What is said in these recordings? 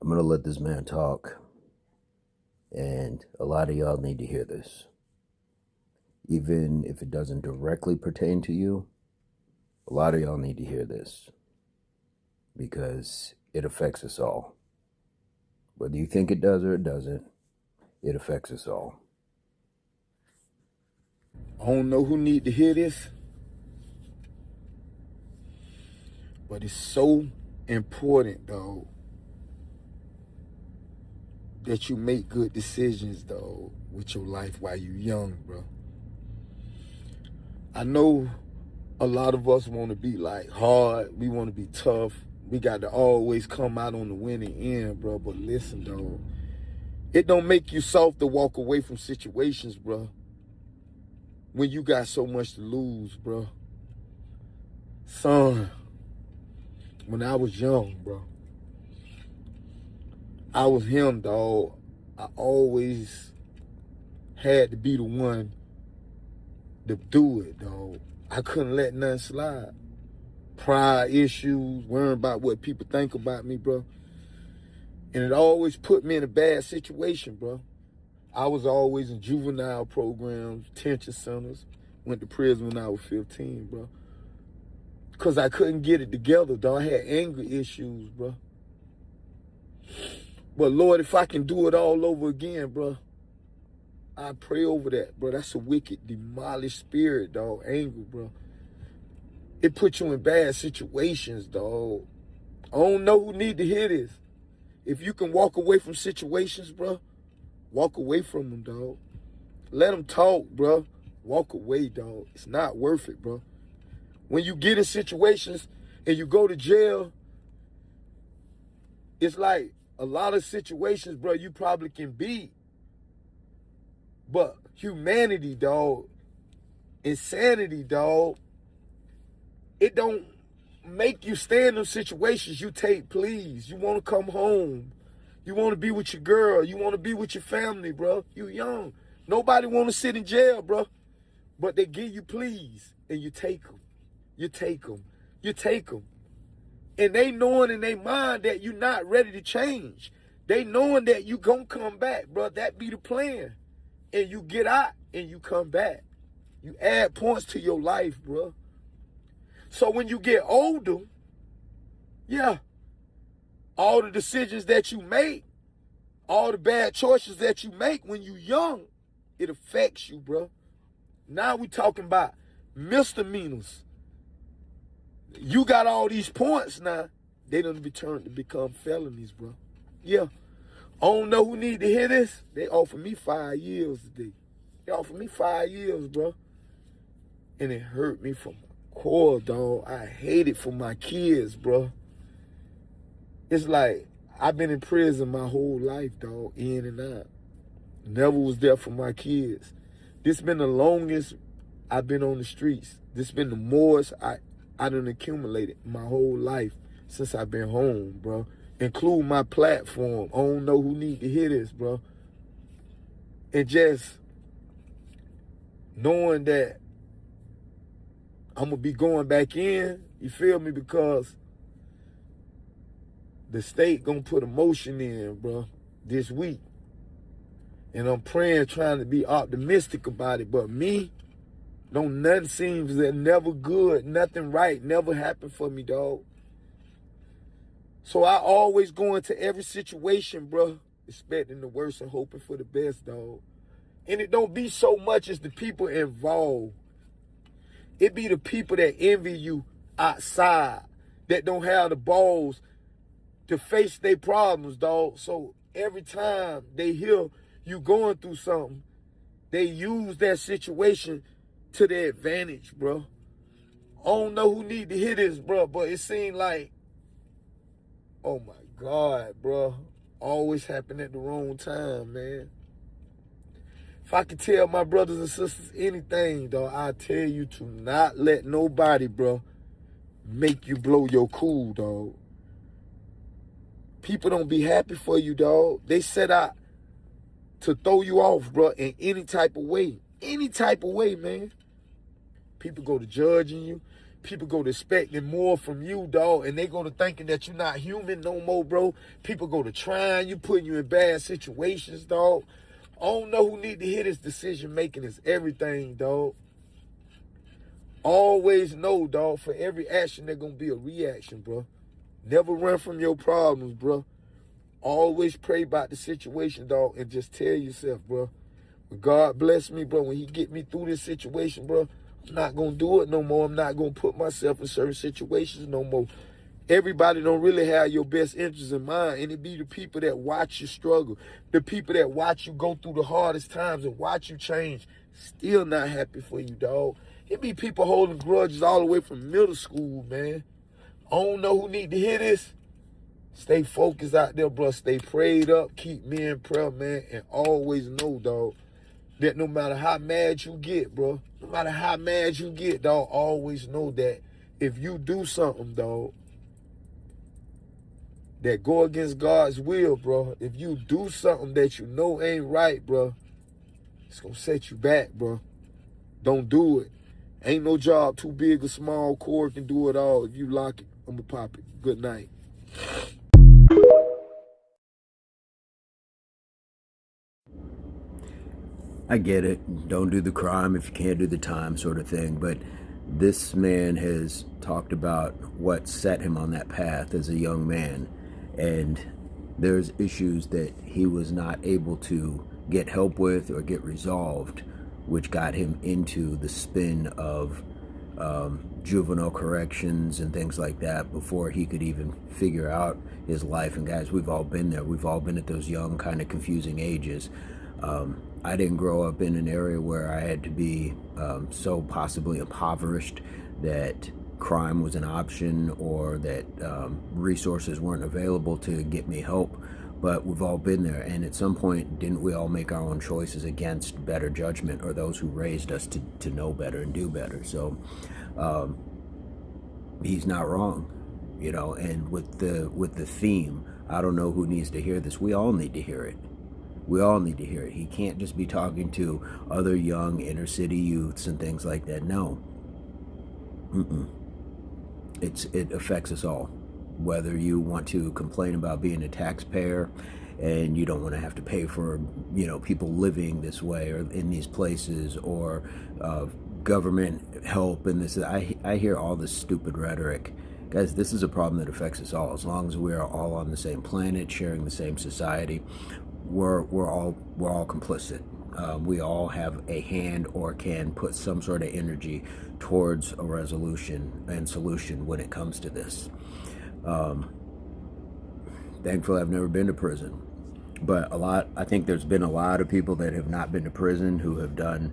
I'm going to let this man talk, and a lot of y'all need to hear this. Even if it doesn't directly pertain to you, a lot of y'all need to hear this because it affects us all. Whether you think it does or it doesn't, it affects us all. I don't know who need to hear this, but it's so important, dog, that you make good decisions, dog, with your life while you young, bro. I know a lot of us want to be like hard. We want to be tough. We got to always come out on the winning end, bro. But listen, dog, it don't make you soft to walk away from situations, bro, when you got so much to lose, bro. Son, when I was young, bro, I was him, dog. I always had to be the one to do it, dog. I couldn't let nothing slide. Pride issues, worrying about what people think about me, bro. And it always put me in a bad situation, bro. I was always in juvenile programs, detention centers, went to prison when I was 15, bro. Because I couldn't get it together, dog. I had anger issues, bro. But Lord, if I can do it all over again, bro, I pray over that, bro. That's a wicked, demolished spirit, dog. Anger, bro. It puts you in bad situations, dog. I don't know who need to hear this. If you can walk away from situations, bro, walk away from them, dog. Let them talk, bro. Walk away, dog. It's not worth it, bro. When you get in situations and you go to jail, it's like a lot of situations, bro, you probably can beat. But humanity, dog, insanity, dog, it don't make you stay in those situations you take, please. You want to come home. You want to be with your girl. You want to be with your family, bro. You young. Nobody want to sit in jail, bro. But they give you please, and you take them. You take them. You take them. And they knowing in their mind that you're not ready to change. They knowing that you gonna come back, bro. That be the plan. And you get out and you come back. You add points to your life, bro. So when you get older, yeah, all the decisions that you make, all the bad choices that you make when you young, it affects you, bro. Now we talking about misdemeanors. You got all these points now. They done be turned to become felonies, bro. Yeah. I don't know who need to hear this. They offered me 5 years today. They offered me 5 years, bro. And it hurt me from my core, dog. I hate it for my kids, bro. It's like I've been in prison my whole life, dog, in and out. Never was there for my kids. This been the longest I've been on the streets. This been the most I done accumulated my whole life since I've been home, bro. Include my platform. I don't know who need to hear this, bro. And just knowing that I'm going to be going back in, you feel me? Because the state going to put a motion in, bro, this week. And I'm praying, trying to be optimistic about it. But me, don't nothing seems that never good, nothing right, never happened for me, dog. So I always go into every situation, bro, expecting the worst and hoping for the best, dog. And it don't be so much as the people involved. It be the people that envy you outside, that don't have the balls to face their problems, dog. So every time they hear you going through something, they use that situation to their advantage, bro. I don't know who need to hear this, bro, but it seemed like, oh my God, bro, always happen at the wrong time, man. If I could tell my brothers and sisters anything, dog, I tell you to not let nobody, bro, make you blow your cool, dog. People don't be happy for you, dog. They set out to throw you off, bro, in any type of way. Any type of way, man. People go to judging you. people go to expecting more from you, dog, and they go to thinking that you're not human no more, bro. People go to trying you, putting you in bad situations, dog. I don't know who need to hear this. Decision making is everything, dog. Always know, dog, for every action, there's going to be a reaction, bro. Never run from your problems, bro. Always pray about the situation, dog, and just tell yourself, bro, when God bless me, bro, when he get me through this situation, bro, I'm not going to do it no more. I'm not going to put myself in certain situations no more. Everybody don't really have your best interests in mind, and it be the people that watch you struggle, the people that watch you go through the hardest times and watch you change, still not happy for you, dog. It be people holding grudges all the way from middle school, man. I don't know who need to hear this. Stay focused out there, bro. Stay prayed up. Keep me in prayer, man. And always know, dog, that no matter how mad you get, bro, no matter how mad you get, dog, always know that if you do something, dog, that go against God's will, bro, if you do something that you know ain't right, bro, it's going to set you back, bro. Don't do it. Ain't no job too big or small. Corey can do it all. If you lock it, I'm going to pop it. Good night. I get it. Don't do the crime if you can't do the time, sort of thing. But this man has talked about what set him on that path as a young man. And there's issues that he was not able to get help with or get resolved, which got him into the spin of juvenile corrections and things like that before he could even figure out his life. And guys, we've all been there. We've all been at those young, kind of confusing ages. I didn't grow up in an area where I had to be so possibly impoverished that crime was an option or that resources weren't available to get me help. But we've all been there, and at some point, didn't we all make our own choices against better judgment or those who raised us to know better and do better? So he's not wrong, you know. And with the theme, I don't know who needs to hear this. We all need to hear it. We all need to hear it. He can't just be talking to other young inner city youths and things like that. No. It affects us all. Whether you want to complain about being a taxpayer and you don't want to have to pay for, you know, people living this way or in these places, or government help and this. I hear all this stupid rhetoric. Guys, this is a problem that affects us all. As long as we are all on the same planet, sharing the same society, we're all complicit. We all have a hand or can put some sort of energy towards a resolution and solution when it comes to this. Thankfully, I've never been to prison, but I think there's been a lot of people that have not been to prison who have done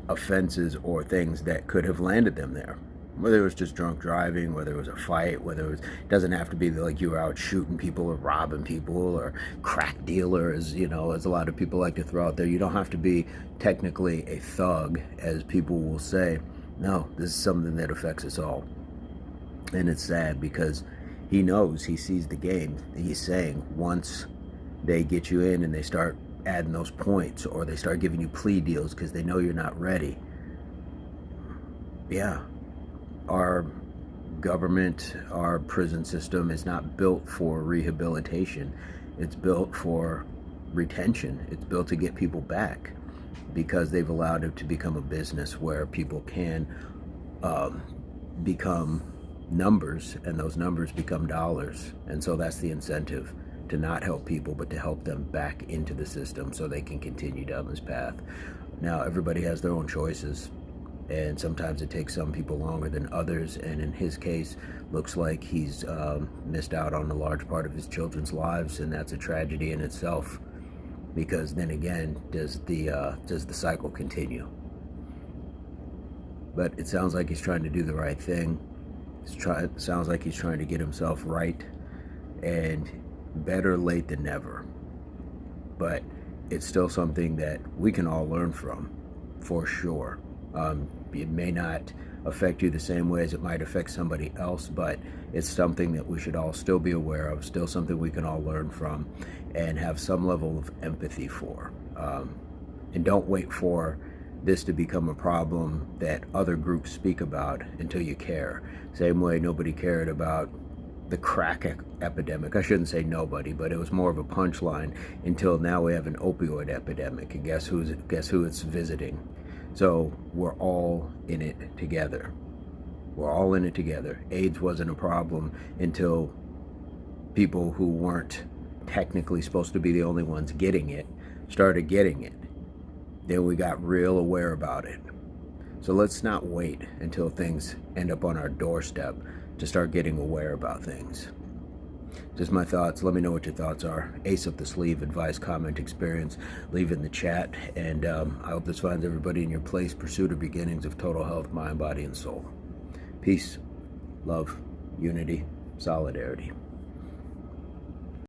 offenses or things that could have landed them there. Whether it was just drunk driving, whether it was a fight, whether it doesn't have to be like you were out shooting people or robbing people or crack dealers, you know, as a lot of people like to throw out there. You don't have to be technically a thug, as people will say. No, this is something that affects us all. And it's sad because he knows, he sees the game. He's saying once they get you in and they start adding those points, or they start giving you plea deals because they know you're not ready. Yeah, our government, our prison system is not built for rehabilitation. It's built for retention. It's built to get people back because they've allowed it to become a business where people can become numbers, and those numbers become dollars. And so that's the incentive, to not help people but to help them back into the system so they can continue down this path. Now, everybody has their own choices, and sometimes it takes some people longer than others, and in his case, looks like he's missed out on a large part of his children's lives, and that's a tragedy in itself, because then again, does the cycle continue? But it sounds like he's trying to do the right thing. It sounds like he's trying to get himself right, and better late than never. But it's still something that we can all learn from, for sure. It may not affect you the same way as it might affect somebody else, but it's something that we should all still be aware of, still something we can all learn from and have some level of empathy for. And don't wait for this to become a problem that other groups speak about until you care. Same way nobody cared about the crack epidemic. I shouldn't say nobody, but it was more of a punchline until now we have an opioid epidemic, and guess who it's visiting? So we're all in it together. We're all in it together. AIDS wasn't a problem until people who weren't technically supposed to be the only ones getting it started getting it. Then we got real aware about it. So let's not wait until things end up on our doorstep to start getting aware about things. Just my thoughts. Let me know what your thoughts are. Ace up the sleeve, advice, comment, experience. Leave it in the chat. And I hope this finds everybody in your place. Pursuit of beginnings of total health, mind, body, and soul. Peace, love, unity, solidarity.